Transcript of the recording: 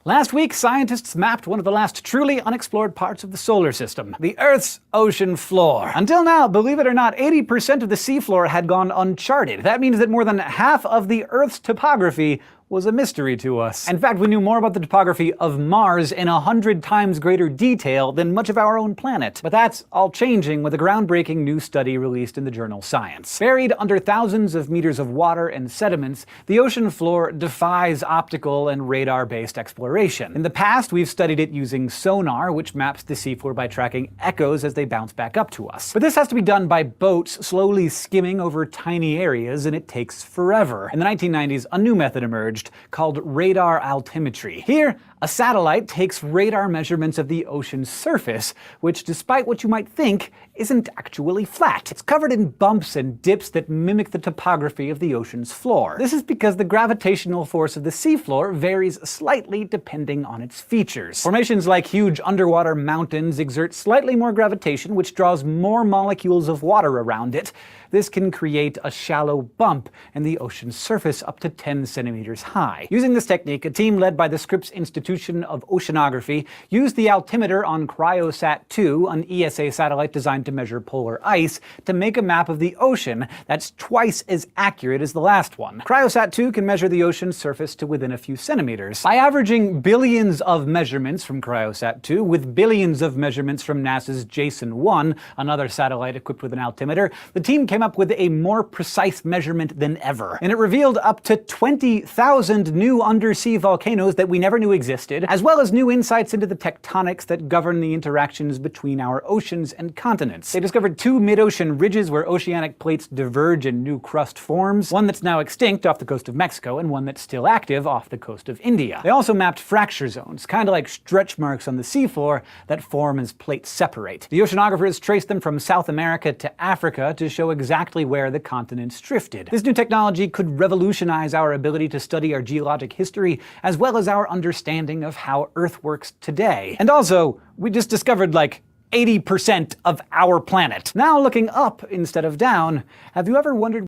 Last week, scientists mapped one of the last truly unexplored parts of the solar system, the Earth's ocean floor. Until now, believe it or not, 80% of the seafloor had gone uncharted. That means that more than half of the Earth's topography was a mystery to us. In fact, we knew more about the topography of Mars in 100 times greater detail than much of our own planet. But that's all changing with a groundbreaking new study released in the journal Science. Buried under thousands of meters of water and sediments, the ocean floor defies optical and radar-based exploration. In the past, we've studied it using sonar, which maps the seafloor by tracking echoes as they bounce back up to us. But this has to be done by boats slowly skimming over tiny areas, and it takes forever. In the 1990s, a new method emerged called radar altimetry. Here, a satellite takes radar measurements of the ocean's surface, which, despite what you might think, isn't actually flat. It's covered in bumps and dips that mimic the topography of the ocean's floor. This is because the gravitational force of the seafloor varies slightly depending on its features. Formations like huge underwater mountains exert slightly more gravitation, which draws more molecules of water around it. This can create a shallow bump in the ocean's surface up to 10 centimeters high. Using this technique, a team led by the Scripps Institution of Oceanography used the altimeter on Cryosat-2, an ESA satellite designed to measure polar ice, to make a map of the ocean that's twice as accurate as the last one. Cryosat-2 can measure the ocean's surface to within a few centimeters. By averaging billions of measurements from Cryosat-2 with billions of measurements from NASA's JASON-1, another satellite equipped with an altimeter, the team came up with a more precise measurement than ever. And it revealed up to 20,000 new undersea volcanoes that we never knew existed, as well as new insights into the tectonics that govern the interactions between our oceans and continents. They discovered two mid-ocean ridges where oceanic plates diverge and new crust forms, one that's now extinct off the coast of Mexico and one that's still active off the coast of India. They also mapped fracture zones, kind of like stretch marks on the seafloor that form as plates separate. The oceanographers traced them from South America to Africa to show exactly where the continents drifted. This new technology could revolutionize our ability to study our geologic history, as well as our understanding of how Earth works today. And also, we just discovered like 80% of our planet. Now looking up instead of down, have you ever wondered